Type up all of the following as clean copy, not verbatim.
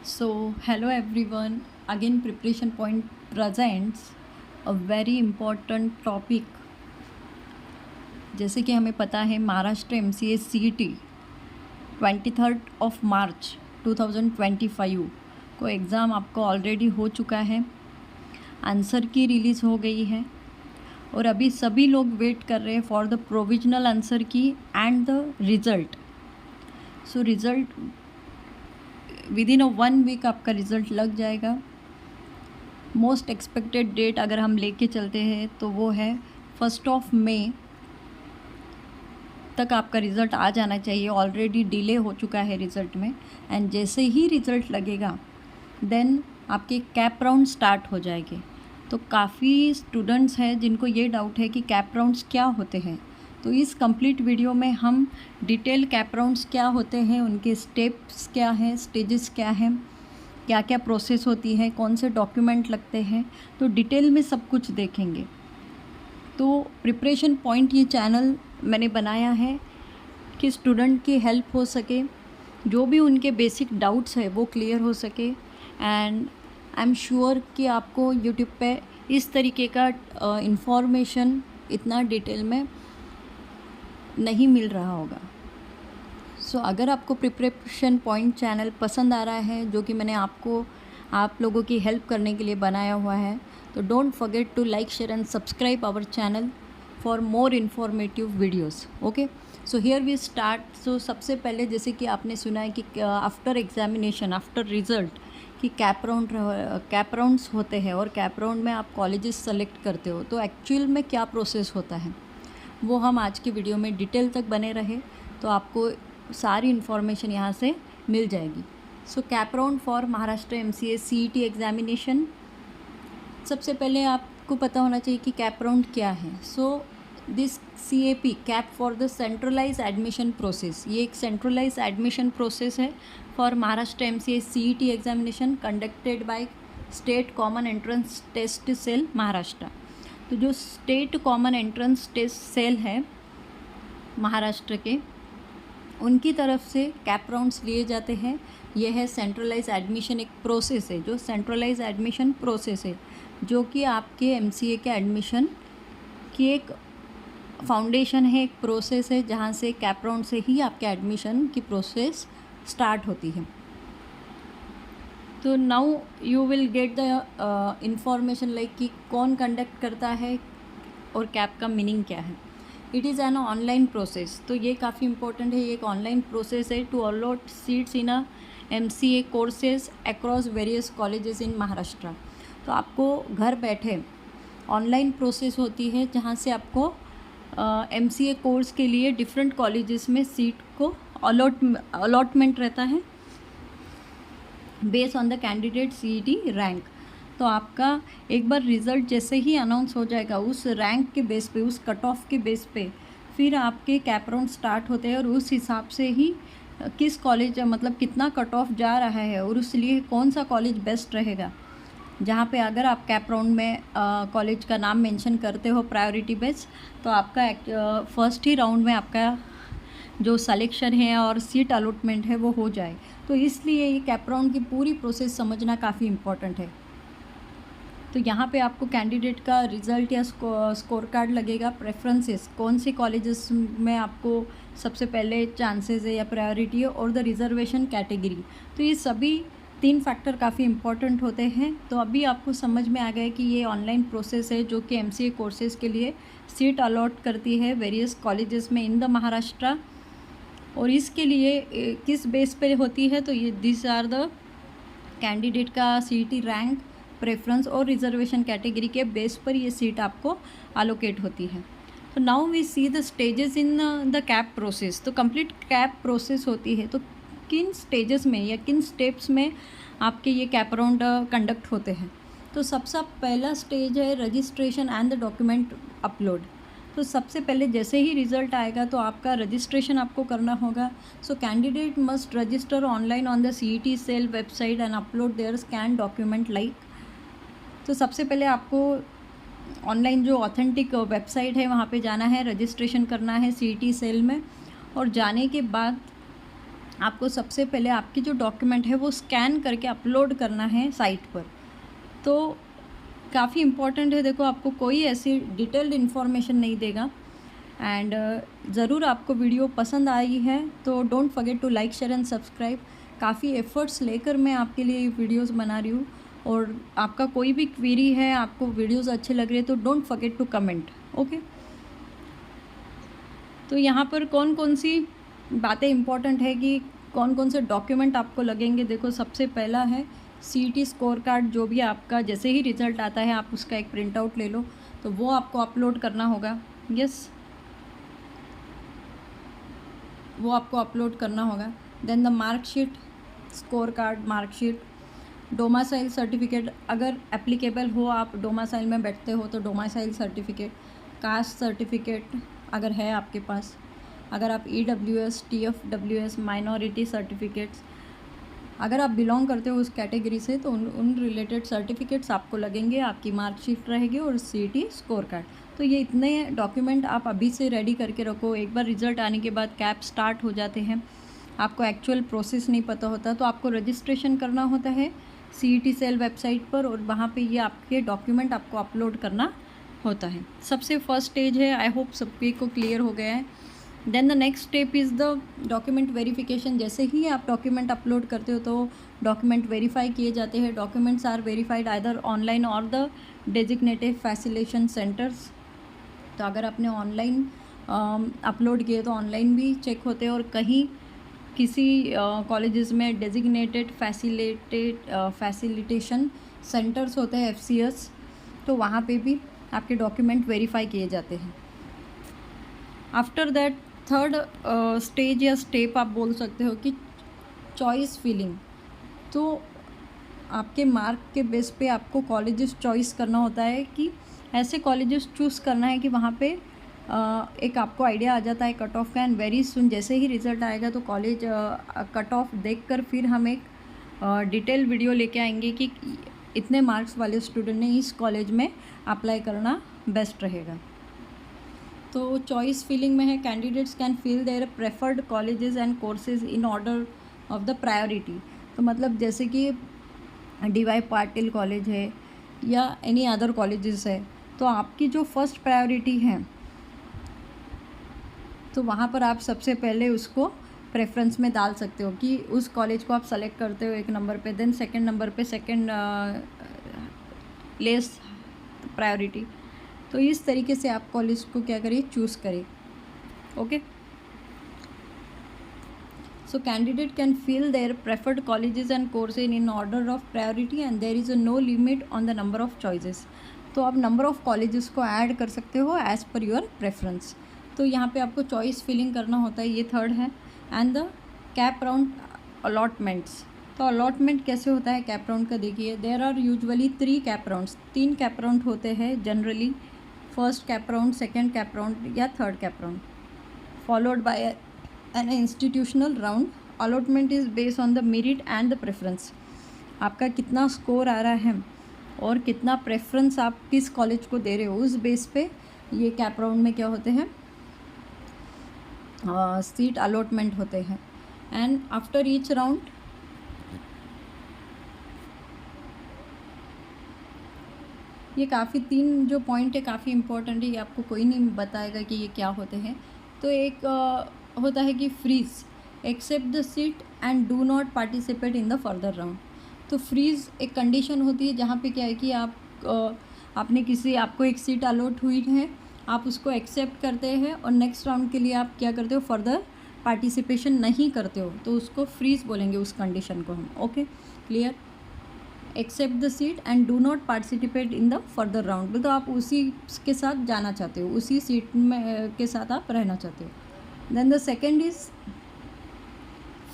So, hello everyone. Again, Preparation Point presents a very important topic. जैसे कि हमें पता है महाराष्ट्र MCA CET 23 मार्च 2025 को एग्ज़ाम आपको ऑलरेडी हो चुका है। आंसर की रिलीज़ हो गई है और अभी सभी लोग वेट कर रहे हैं for the provisional answer key and the result. So result within 1 week आपका रिज़ल्ट लग जाएगा। मोस्ट एक्सपेक्टेड डेट अगर हम लेके चलते हैं तो वो है 1 मई तक आपका रिज़ल्ट आ जाना चाहिए। ऑलरेडी डिले हो चुका है रिज़ल्ट में, एंड जैसे ही रिज़ल्ट लगेगा देन आपके कैप राउंड स्टार्ट हो जाएंगे। तो काफ़ी स्टूडेंट्स हैं जिनको ये डाउट है कि कैप राउंड्स क्या होते हैं। तो इस कंप्लीट वीडियो में हम डिटेल कैप राउंड्स क्या होते हैं, उनके स्टेप्स क्या हैं, स्टेजेस क्या हैं, क्या क्या प्रोसेस होती है, कौन से डॉक्यूमेंट लगते हैं, तो डिटेल में सब कुछ देखेंगे। तो प्रिपरेशन पॉइंट ये चैनल मैंने बनाया है कि स्टूडेंट की हेल्प हो सके, जो भी उनके बेसिक डाउट्स है वो क्लियर हो सके। एंड आई एम श्योर कि आपको यूट्यूब पे इस तरीके का इंफॉर्मेशन इतना डिटेल में नहीं मिल रहा होगा। सो अगर आपको प्रिपरेशन पॉइंट चैनल पसंद आ रहा है, जो कि मैंने आप लोगों की हेल्प करने के लिए बनाया हुआ है, तो don't forget to like, share and subscribe our channel for more informative videos. Okay, so here we start. So सबसे पहले जैसे कि आपने सुना है कि आफ्टर एग्जामिनेशन, आफ्टर रिजल्ट कि कैप राउंड्स होते हैं और कैप राउंड में आप कॉलेजेस सेलेक्ट करते हो। तो एक्चुअल में क्या प्रोसेस होता है वो हम आज की वीडियो में डिटेल तक बने रहे तो आपको सारी इन्फॉर्मेशन यहाँ से मिल जाएगी। So CAP round for Maharashtra MCA CET examination. सबसे पहले आपको पता होना चाहिए कि कैप राउंड क्या है। So this CAP, cap for the centralize admission process, ये एक सेंट्रलाइज एडमिशन प्रोसेस है for Maharashtra MCA CET examination conducted by state common entrance test cell Maharashtra. तो जो state common entrance test cell है महाराष्ट्र के, उनकी तरफ से कैप राउंड्स लिए जाते हैं। यह है सेंट्रलाइज एडमिशन, एक प्रोसेस है जो सेंट्रलाइज एडमिशन प्रोसेस है, जो कि आपके MCA के एडमिशन की एक फाउंडेशन है, एक प्रोसेस है, जहाँ से कैप राउंड से ही आपके एडमिशन की प्रोसेस स्टार्ट होती है। तो now you will get the information like कि कौन कंडक्ट करता है और कैप का मीनिंग क्या है। It is an online process. तो ये काफ़ी इंपॉर्टेंट है, ये एक ऑनलाइन प्रोसेस है to allot seats in a MCA courses across various colleges in Maharashtra. तो आपको घर बैठे ऑनलाइन प्रोसेस होती है जहाँ से आपको MCA कोर्स के लिए डिफरेंट कॉलेजेस में सीट को अलॉटमेंट रहता है based on the candidate CET rank. तो आपका एक बार रिज़ल्ट जैसे ही अनाउंस हो जाएगा, उस रैंक के बेस पे, उस कट ऑफ के बेस पे फिर आपके कैप राउंड स्टार्ट होते हैं और उस हिसाब से ही किस कॉलेज, मतलब कितना कट ऑफ जा रहा है और उसलिए कौन सा कॉलेज बेस्ट रहेगा, जहाँ पे अगर आप कैप राउंड में कॉलेज का नाम मेंशन करते हो प्रायोरिटी बेस, तो आपका फर्स्ट ही राउंड में आपका जो सिलेक्शन है और सीट अलॉटमेंट है वो हो जाए। तो इसलिए ये कैप राउंड की पूरी प्रोसेस समझना काफ़ी इम्पोर्टेंट है। तो यहाँ पे आपको कैंडिडेट का रिज़ल्ट या स्कोर कार्ड लगेगा, प्रेफरेंसेस, कौन से कॉलेजेस में आपको सबसे पहले चांसेस है या प्रायोरिटी है, और द रिज़र्वेशन कैटेगरी। तो ये सभी 3 फैक्टर काफ़ी इंपॉर्टेंट होते हैं। तो अभी आपको समझ में आ गया कि ये ऑनलाइन प्रोसेस है जो कि MCA कोर्सेज़ के लिए सीट अलॉट करती है वेरियस कॉलेजेस में इन द महाराष्ट्र। और इसके लिए किस बेस पे होती है, तो ये दिस आर द कैंडिडेट का CET रैंक, प्रेफरेंस और रिजर्वेशन कैटेगरी के बेस पर ये सीट आपको अलोकेट होती है। तो now we see the stages in the cap process. तो कंप्लीट कैप प्रोसेस होती है, तो किन स्टेजेस में या किन स्टेप्स में आपके ये कैप राउंड कंडक्ट होते हैं। तो सबसे पहला स्टेज है registration and the document upload. तो सबसे पहले जैसे ही रिज़ल्ट आएगा तो आपका रजिस्ट्रेशन आपको करना होगा। So candidate must register online on the CET cell website and upload their scan document like. तो सबसे पहले आपको ऑनलाइन जो ऑथेंटिक वेबसाइट है वहाँ पे जाना है, रजिस्ट्रेशन करना है CET सेल में, और जाने के बाद आपको सबसे पहले आपकी जो डॉक्यूमेंट है वो स्कैन करके अपलोड करना है साइट पर। तो काफ़ी इम्पॉर्टेंट है, देखो आपको कोई ऐसी डिटेल्ड इन्फॉर्मेशन नहीं देगा। एंड ज़रूर आपको वीडियो पसंद आई है तो don't forget to like, share and subscribe. काफ़ी एफ़र्ट्स लेकर मैं आपके लिए वीडियोस बना रही हूँ, और आपका कोई भी क्वेरी है, आपको वीडियोस अच्छे लग रहे हैं तो don't forget to comment, okay. तो यहाँ पर कौन कौन सी बातें इम्पॉर्टेंट है कि कौन कौन से डॉक्यूमेंट आपको लगेंगे। देखो सबसे पहला है CET स्कोर कार्ड, जो भी आपका जैसे ही रिज़ल्ट आता है आप उसका एक प्रिंट आउट ले लो, तो वो आपको अपलोड करना होगा। यस, वो आपको अपलोड करना होगा। Then the marksheet, score card, marksheet, domicile certificate, अगर एप्लीकेबल हो, आप डोमासाइल में बैठते हो तो डोमासाइल सर्टिफिकेट, कास्ट सर्टिफिकेट अगर है आपके पास, अगर आप EWS, TFWS, माइनॉरिटी सर्टिफिकेट्स अगर आप बिलोंग करते हो उस कैटेगरी से तो उन रिलेटेड सर्टिफिकेट्स आपको लगेंगे, आपकी मार्कशीट रहेगी और CET स्कोर कार्ड। तो ये इतने डॉक्यूमेंट आप अभी से रेडी करके रखो। एक बार रिज़ल्ट आने के बाद कैप स्टार्ट हो जाते हैं, आपको एक्चुअल प्रोसेस नहीं पता होता, तो आपको रजिस्ट्रेशन करना होता है CET सेल वेबसाइट पर, और वहाँ पे ये आपके डॉक्यूमेंट आपको अपलोड करना होता है। सबसे फर्स्ट स्टेज है, आई होप सबके को क्लियर हो गया है। Then the next step is the document verification. जैसे ही आप डॉक्यूमेंट अपलोड करते हो तो डॉक्यूमेंट वेरीफाई किए जाते हैं। Documents are verified either online और द डेजिग्नेटेड फैसिलिटेशन सेंटर्स। तो अगर आपने ऑनलाइन अपलोड किए तो ऑनलाइन भी चेक होते हैं, और कहीं किसी कॉलेजेस में डेजिग्नेटेड फैसिलिटेशन सेंटर्स होते हैं, FCS, तो वहाँ पे भी आपके डॉक्यूमेंट वेरीफाई किए जाते हैं। आफ्टर दैट थर्ड स्टेज या स्टेप आप बोल सकते हो कि चॉइस फिलिंग। तो आपके मार्क के बेस पे आपको कॉलेजेस चॉइस करना होता है कि ऐसे कॉलेजेस चूज़ करना है कि वहाँ पे एक आपको आइडिया आ जाता है कट ऑफ का, एंड वेरी सुन जैसे ही रिज़ल्ट आएगा तो कॉलेज कट ऑफ देखकर फिर हम एक डिटेल वीडियो लेके आएंगे कि इतने मार्क्स वाले स्टूडेंट ने इस कॉलेज में अप्लाई करना बेस्ट रहेगा। तो चॉइस फिलिंग में है, candidates can fill their preferred colleges and courses in order of the priority. तो मतलब जैसे कि DY पाटिल कॉलेज है या एनी अदर कॉलेजेस है, तो आपकी जो फर्स्ट प्रायोरिटी है तो वहाँ पर आप सबसे पहले उसको प्रेफरेंस में डाल सकते हो कि उस कॉलेज को आप सेलेक्ट करते हो एक नंबर पे, देन सेकंड नंबर पे सेकंड लेस प्रायोरिटी। तो इस तरीके से आप कॉलेज को क्या करिए, चूज़ करिए, okay. So candidate can fill their preferred colleges and courses in order of priority and there is no limit on the number of choices। तो आप नंबर ऑफ़ कॉलेजेस को ऐड कर सकते हो एज़ पर योर प्रेफरेंस। तो यहाँ पे आपको चॉइस फिलिंग करना होता है, ये थर्ड है। And the CAP round allotments. तो अलॉटमेंट कैसे होता है कैप राउंड का, देखिए there are usually 3 CAP rounds, 3 CAP round होते हैं generally. First CAP round, second CAP round या third CAP round, followed by an institutional round. Allotment is based on the merit and the preference. आपका कितना score आ रहा है और कितना preference आप किस कॉलेज को दे रहे हो, उस बेस पे ये कैप राउंड में क्या होते हैं, सीट अलॉटमेंट होते हैं। एंड आफ्टर ईच राउंड ये काफ़ी 3 जो पॉइंट है काफ़ी इंपॉर्टेंट है, ये आपको कोई नहीं बताएगा कि ये क्या होते हैं। तो एक होता है कि freeze, accept the seat and do not participate in the further round. तो फ्रीज एक कंडीशन होती है जहाँ पे क्या है कि आपको एक सीट अलॉट हुई है, आप उसको एक्सेप्ट करते हैं और नेक्स्ट राउंड के लिए आप क्या करते हो, फर्दर पार्टिसिपेशन नहीं करते हो, तो उसको फ्रीज बोलेंगे उस कंडीशन को हम, okay clear. Accept the seat and do not participate in the further round, तो आप उसी के साथ जाना चाहते हो, उसी सीट में के साथ आप रहना चाहते हो। Then the second is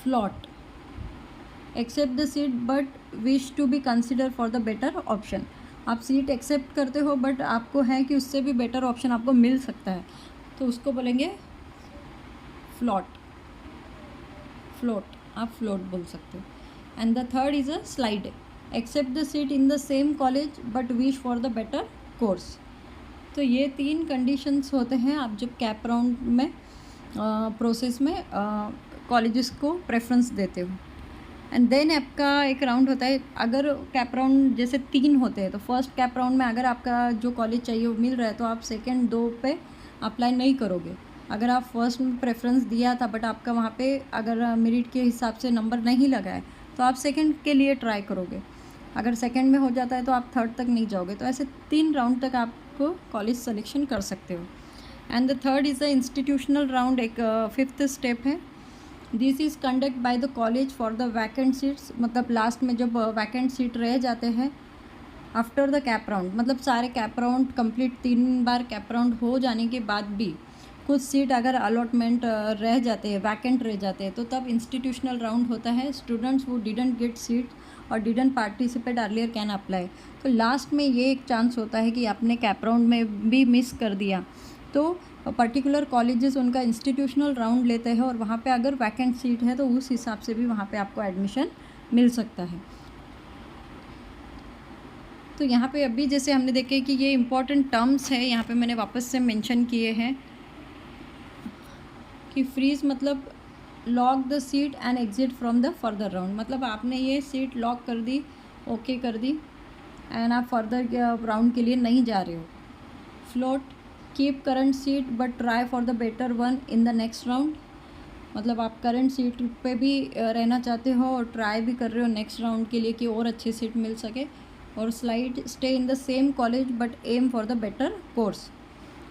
float, accept the seat but wish to be consider for the better option. आप सीट एक्सेप्ट करते हो बट आपको है कि उससे भी बेटर ऑप्शन आपको मिल सकता है, तो उसको बोलेंगे फ्लॉट, आप फ्लोट बोल सकते हो। And the third is a slide, accept the seat in the same college but wish for the better course. तो ये 3 कंडीशंस होते हैं आप जब कैप राउंड में प्रोसेस में कॉलेजेस को प्रेफरेंस देते हो। एंड देन आपका एक राउंड होता है, अगर कैप राउंड जैसे 3 होते हैं तो फर्स्ट कैप राउंड में अगर आपका जो कॉलेज चाहिए वो मिल रहा है तो आप सेकेंड 2 पे अप्लाई नहीं करोगे। अगर आप फर्स्ट में प्रेफरेंस दिया था बट आपका वहाँ पे अगर मेरिट के हिसाब से नंबर नहीं लगा है तो आप सेकेंड के लिए ट्राई करोगे। अगर सेकेंड में हो जाता है तो आप थर्ड तक नहीं जाओगे। तो ऐसे 3 राउंड तक आपको कॉलेज सिलेक्शन कर सकते हो। And the third is the institutional round, एक 5th स्टेप है। This is conduct by the college for the vacant seats, मतलब लास्ट में जब वैकेंट सीट रह जाते हैं आफ्टर द कैप राउंड, मतलब सारे कैप राउंड कंप्लीट 3 बार कैप राउंड हो जाने के बाद भी कुछ सीट अगर अलॉटमेंट रह जाते हैं, वैकेंट रह जाते हैं, तो तब इंस्टीट्यूशनल राउंड होता है। स्टूडेंट्स वो डिडंट गेट सीट और didn't participate earlier can apply. तो लास्ट में ये एक चांस होता है कि आपने कैप राउंड में भी मिस कर दिया तो पर्टिकुलर कॉलेजेस उनका इंस्टीट्यूशनल राउंड लेते हैं और वहाँ पे अगर वैकेंट सीट है तो उस हिसाब से भी वहाँ पे आपको एडमिशन मिल सकता है। तो यहाँ पे अभी जैसे हमने देखे कि ये इम्पॉर्टेंट टर्म्स है, यहाँ पे मैंने वापस से मेंशन किए हैं कि फ्रीज मतलब lock the seat and exit from the further round, मतलब आपने ये सीट लॉक कर दी, ओके कर दी एंड आप फर्दर राउंड के लिए नहीं जा रहे हो। Float, keep current seat but try for the better one in the next round, मतलब आप करंट सीट पे भी रहना चाहते हो और ट्राई भी कर रहे हो नेक्स्ट राउंड के लिए कि और अच्छी सीट मिल सके। और slide, stay in the same college but aim for the better course,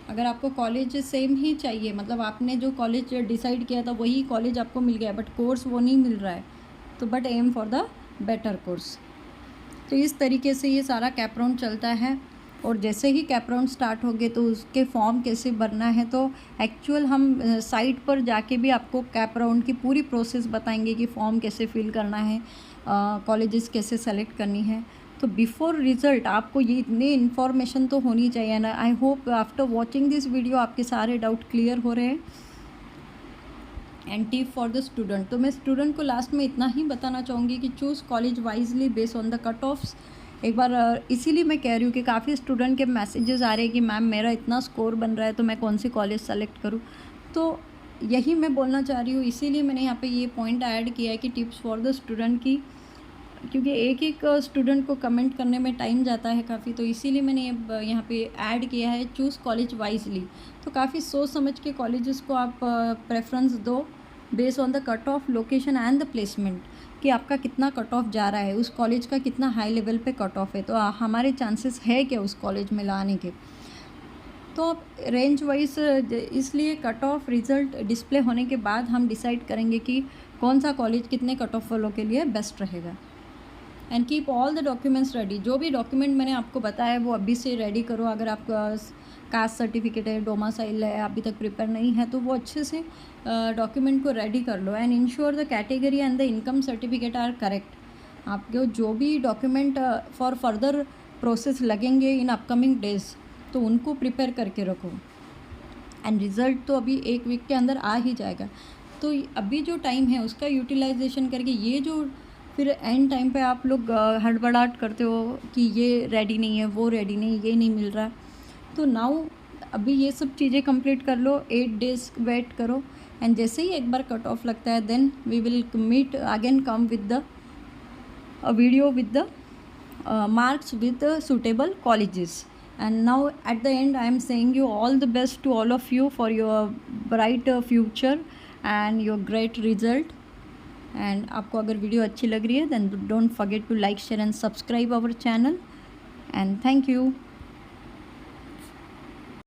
अगर आपको कॉलेज सेम ही चाहिए, मतलब आपने जो कॉलेज डिसाइड किया था वही कॉलेज आपको मिल गया बट कोर्स वो नहीं मिल रहा है तो but aim for the better course. तो इस तरीके से ये सारा कैप राउंड चलता है। और जैसे ही कैप राउंड स्टार्ट हो गए तो उसके फॉर्म कैसे भरना है, तो एक्चुअल हम साइट पर जाके भी आपको कैप राउंड की पूरी प्रोसेस बताएंगे कि फॉर्म कैसे फिल करना है, कॉलेजेस कैसे सेलेक्ट करनी है। तो बिफोर रिज़ल्ट आपको ये इतनी इन्फॉर्मेशन तो होनी चाहिए ना। I hope after watching this video आपके सारे डाउट क्लियर हो रहे हैं। And tip for the student, तो मैं स्टूडेंट को लास्ट में इतना ही बताना चाहूँगी कि choose college wisely based on the cut offs. एक बार इसीलिए मैं कह रही हूँ कि काफ़ी स्टूडेंट के मैसेजेस आ रहे हैं कि मैम मेरा इतना स्कोर बन रहा है तो मैं कौन सी कॉलेज सेलेक्ट करूँ। तो यही मैं बोलना चाह रही हूँ, इसीलिए मैंने यहाँ पे ये पॉइंट ऐड किया है कि टिप्स फॉर द स्टूडेंट की, क्योंकि एक एक स्टूडेंट को कमेंट करने में टाइम जाता है काफ़ी, तो इसीलिए मैंने ये यहाँ पे ऐड किया है चूज़ कॉलेज वाइजली। तो काफ़ी सोच समझ के कॉलेजेस को आप प्रेफरेंस दो based on the cut off location and the placement, कि आपका कितना कट ऑफ जा रहा है, उस कॉलेज का कितना हाई लेवल पे कट ऑफ है, तो हमारे चांसेस है क्या उस कॉलेज में लाने के। तो आप रेंज वाइज, इसलिए कट ऑफ रिज़ल्ट डिस्प्ले होने के बाद हम डिसाइड करेंगे कि कौन सा कॉलेज कितने कट ऑफ वालों के लिए बेस्ट रहेगा। And keep all the documents ready, जो भी डॉक्यूमेंट मैंने आपको बताया वो अभी से रेडी करो। अगर आपका कास्ट सर्टिफिकेट है, डोमासाइल है, अभी तक प्रिपेयर नहीं है तो वो अच्छे से डॉक्यूमेंट को रेडी कर लो। And ensure the category and the income certificate are correct. आपके जो भी डॉक्यूमेंट फॉर फर्दर प्रोसेस लगेंगे इन अपकमिंग डेज तो उनको प्रिपेयर करके रखो। एंड रिज़ल्ट तो अभी 1 वीक के अंदर आ ही जाएगा, तो अभी जो टाइम है उसका यूटिलाइजेशन करके, ये जो फिर एंड टाइम पे आप लोग हड़बड़ाहट करते हो कि ये रेडी नहीं है, वो रेडी नहीं, ये नहीं मिल रहा, तो नाउ अभी ये सब चीज़ें कंप्लीट कर लो, 8 डेज़ वेट करो। एंड जैसे ही एक बार कट ऑफ लगता है then we will meet again, come with the video with the marks with suitable colleges. And now at the end I am saying you all the best to all of you for your bright future and your great result. And आपको अगर video अच्छी लग रही है then don't forget to like, share and subscribe our channel. And thank you.